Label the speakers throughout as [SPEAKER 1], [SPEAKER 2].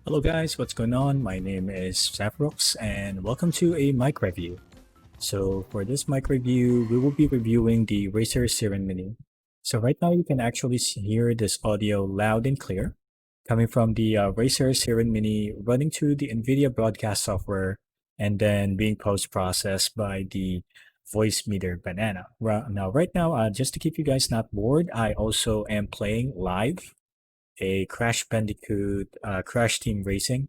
[SPEAKER 1] Hello guys, what's going on? My name is Zaphirox and welcome to a mic review. So for this mic review, we will be reviewing the Razer Seiren Mini. So right now you can actually hear this audio loud and clear coming from the Razer Seiren Mini running through the NVIDIA broadcast software and then being post-processed by the voice meter banana. Now, right now, just to keep you guys not bored, I also am playing live a Crash Bandicoot Crash Team Racing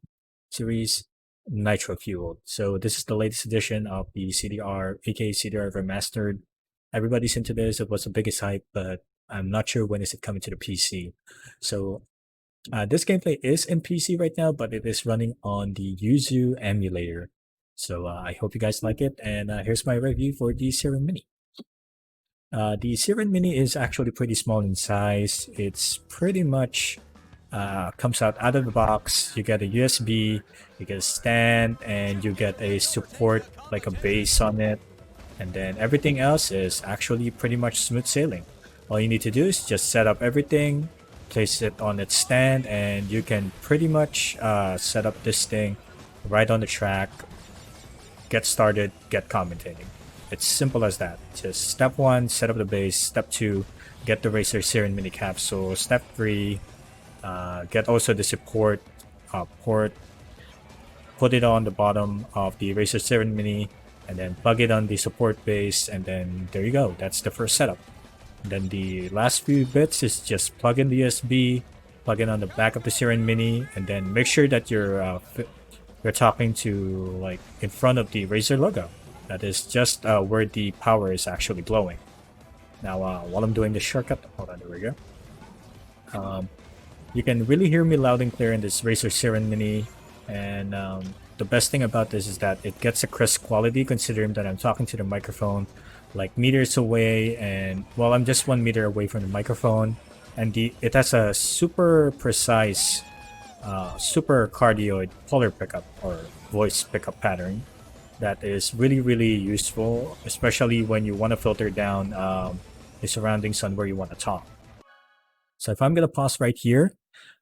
[SPEAKER 1] series Nitro fueled. So this is the latest edition of the CDR, aka CDR Remastered. Everybody's into this. It was the biggest hype, but I'm not sure when is it coming to the PC. So this gameplay is in PC right now, but it is running on the Yuzu emulator. So I hope you guys like it. And here's my review for the Seiren Mini. The Seiren Mini is actually pretty small in size. It's pretty much comes out of the box. You get a USB, you get a stand, and you get a support like a base on it. And then everything else is actually pretty much smooth sailing. All you need to do is just set up everything, place it on its stand, and you can pretty much set up this thing right on the track, get started, get commentating. It's simple as that. Just step 1, set up the base. Step 2, get the Razer Seiren Mini capsule. Step 3, get also the support port, put it on the bottom of the Razer Seiren Mini, and then plug it on the support base, and then there you go. That's the first setup. And then the last few bits is just plug in the USB, plug it on the back of the Seiren Mini, and then make sure that you're talking to like in front of the Razer logo. That is just where the power is actually glowing. Now, while I'm doing the shortcut, hold on, there we go. You can really hear me loud and clear in this Razer Seiren Mini, and the best thing about this is that it gets a crisp quality considering that I'm talking to the microphone like meters away, and well, I'm just 1 meter away from the microphone, and it has a super precise, super cardioid polar pickup or voice pickup pattern that is really useful, especially when you want to filter down the surroundings on where you want to talk. So if I'm going to pause right here,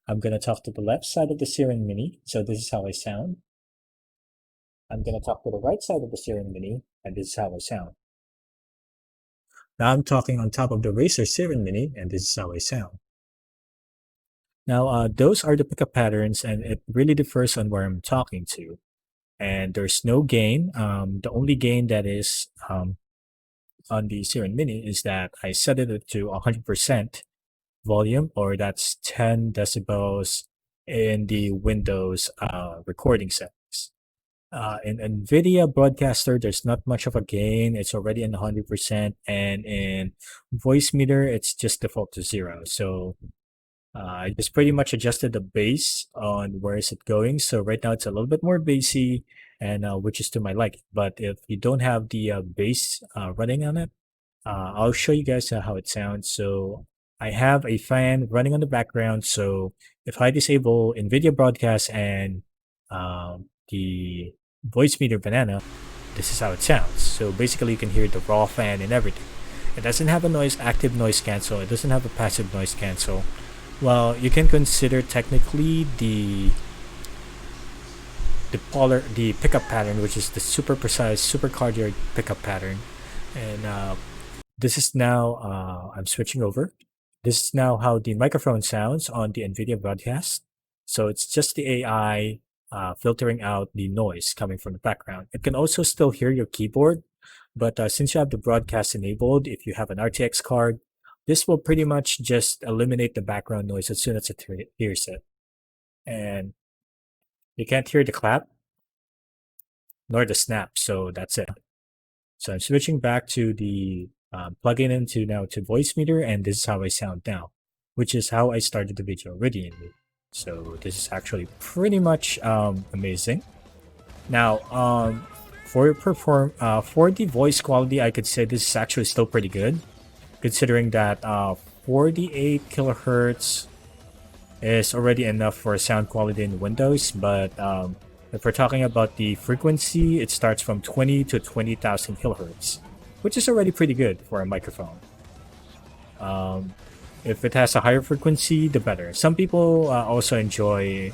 [SPEAKER 1] I'm going to talk to the left side of the Seiren Mini. So this is how I sound. I'm going to talk to the right side of the Seiren Mini, and this is how I sound. Now I'm talking on top of the Razer Seiren Mini, and this is how I sound. Now those are the pickup patterns, and it really differs on where I'm talking to. And there's no gain. The only gain that is on the Seiren Mini is that I set it to 100% volume, or that's 10 decibels in the Windows recording settings. In NVIDIA Broadcaster, there's not much of a gain. It's already in 100%, and in Voice Meter, it's just default to 0. So I just pretty much adjusted the bass on where is it going. So right now it's a little bit more bassy, and which is to my liking. But if you don't have the bass running on it, I'll show you guys how it sounds. So I have a fan running on the background. So if I disable NVIDIA Broadcast and the voice meter banana, this is how it sounds. So basically you can hear the raw fan and everything. It doesn't have a active noise cancel. It doesn't have a passive noise cancel. Well, you can consider technically the pickup pattern, which is the super precise, super cardioid pickup pattern. And this is now, I'm switching over. This is now how the microphone sounds on the NVIDIA broadcast. So it's just the AI filtering out the noise coming from the background. It can also still hear your keyboard, but since you have the broadcast enabled, if you have an RTX card, this will pretty much just eliminate the background noise as soon as it hears it. And you can't hear the clap nor the snap, so that's it. So I'm switching back to the plugging into now to voice meter, and this is how I sound now, which is how I started the video originally. So this is actually pretty much amazing. Now, for the voice quality, I could say this is actually still pretty good, considering that 48 kilohertz is already enough for sound quality in Windows. But if we're talking about the frequency, it starts from 20 to 20,000 kilohertz, which is already pretty good for a microphone. If it has a higher frequency, the better. Some people also enjoy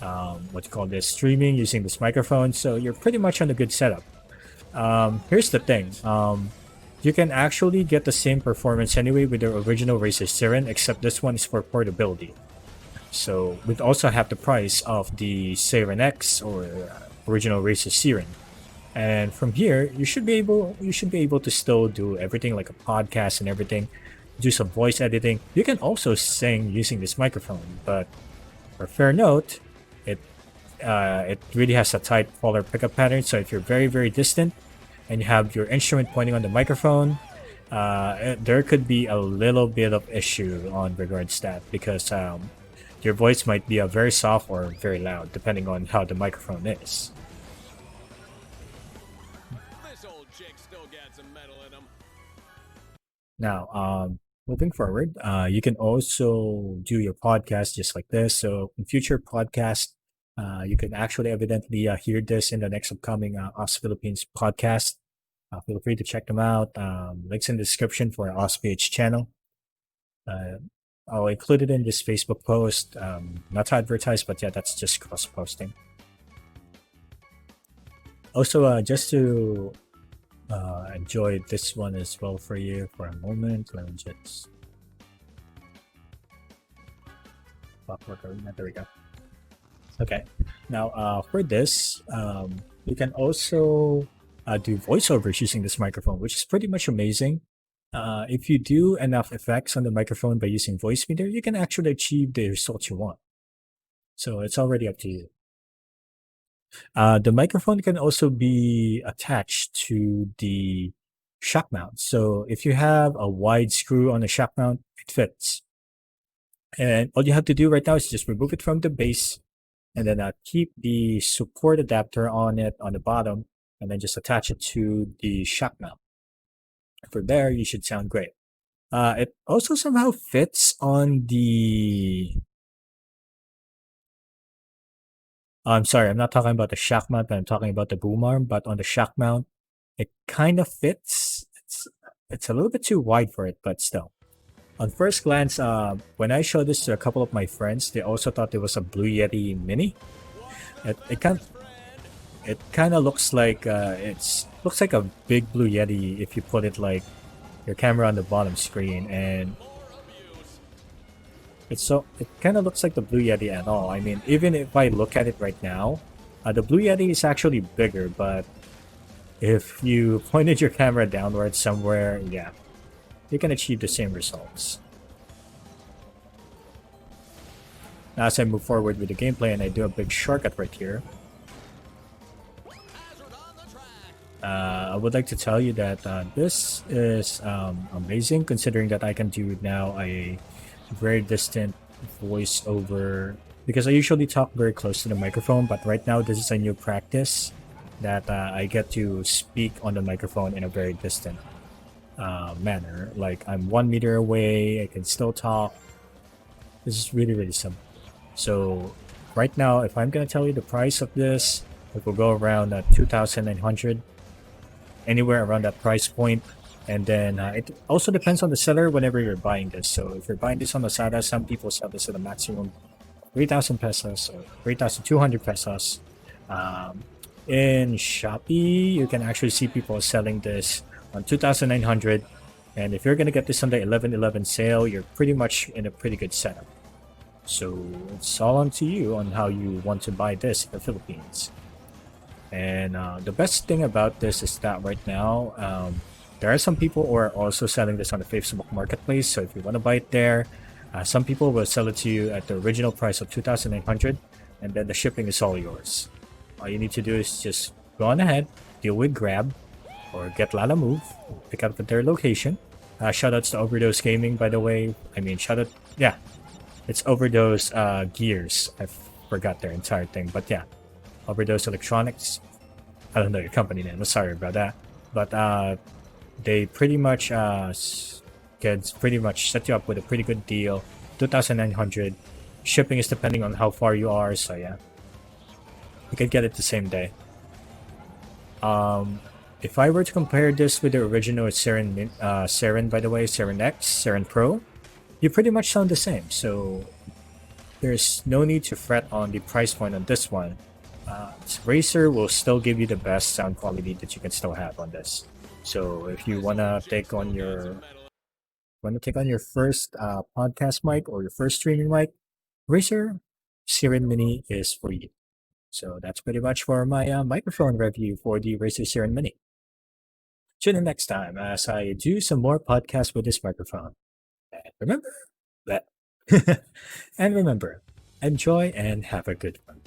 [SPEAKER 1] what you call this, streaming using this microphone. So you're pretty much on a good setup. Here's the thing. You can actually get the same performance anyway with the original Razer Seiren, except this one is for portability. So we'd also have the price of the Seiren X or original Razer Seiren. And from here, you should be able to still do everything like a podcast and everything, do some voice editing. You can also sing using this microphone, but for fair note, it it really has a tight polar pickup pattern. So if you're very distant and you have your instrument pointing on the microphone, there could be a little bit of issue on regards to that because your voice might be very soft or very loud depending on how the microphone is.
[SPEAKER 2] This old chick still got some metal in him.
[SPEAKER 1] Now, moving forward, you can also do your podcast just like this. So in future podcasts, you can actually evidently hear this in the next upcoming Oz Philippines podcast. Feel free to check them out. Links in the description for our OzPH channel. Uh, I'll include it in this Facebook post. Not to advertise, but yeah, that's just cross posting. Also, just to enjoy this one as well for you for a moment. Let me just clockwork arena. There we go. Okay. Now, for this, you can also do voiceovers using this microphone, which is pretty much amazing. If you do enough effects on the microphone by using voice meter, you can actually achieve the results you want. So it's already up to you. The microphone can also be attached to the shock mount. So if you have a wide screw on the shock mount, it fits. And all you have to do right now is just remove it from the base and then keep the support adapter on it on the bottom and then just attach it to the shock mount. From there, you should sound great. It also somehow fits on the... I'm sorry, I'm not talking about the shock mount, but I'm talking about the boom arm. But on the shock mount, it kind of fits. It's a little bit too wide for it, but still. On first glance, when I showed this to a couple of my friends, they also thought it was a Blue Yeti Mini. It kind of looks like looks like a big Blue Yeti if you put it like your camera on the bottom screen, and it kind of looks like the Blue Yeti at all. I mean, even if I look at it right now, the Blue Yeti is actually bigger, but if you pointed your camera downwards somewhere, yeah, you can achieve the same results. Now, as I move forward with the gameplay and I do a big shortcut right here, I would like to tell you that this is amazing considering that I can do now a very distant voiceover because I usually talk very close to the microphone, but right now this is a new practice that I get to speak on the microphone in a very distant manner. Like I'm 1 meter away, I can still talk. This is really simple. So right now, if I'm gonna tell you the price of this, it will go around 2,900, anywhere around that price point. And then it also depends on the seller whenever you're buying this. So if you're buying this on Lazada, some people sell this at a maximum 3,000 pesos or 3,200 pesos. In Shopee, you can actually see people selling this on 2,900. And if you're going to get this on the 11/11 sale, you're pretty much in a pretty good setup. So it's all on to you on how you want to buy this in the Philippines. And the best thing about this is that right now, there are some people who are also selling this on the Facebook Marketplace. So if you want to buy it there, some people will sell it to you at the original price of 2,900, and then the shipping is all yours. All you need to do is just go on ahead, deal with Grab or Get Lala Move, pick up at their location. Shoutouts to Overdose Gaming, by the way. I mean, yeah, it's Overdose Gears. I forgot their entire thing, but yeah, Overdose Electronics. I don't know your company name. I'm sorry about that, but they pretty much can pretty much set you up with a pretty good deal. 2,900. Shipping is depending on how far you are, so yeah, you can get it the same day. If I were to compare this with the original Seiren, by the way, Seiren X, Seiren Pro, you pretty much sound the same. So there's no need to fret on the price point on this one. Razer will still give you the best sound quality that you can still have on this. So if you wanna take on your first podcast mic or your first streaming mic, Razer Seiren Mini is for you. So that's pretty much for my microphone review for the Razer Seiren Mini. Tune in next time as I do some more podcasts with this microphone. And remember that. And remember, enjoy and have a good one.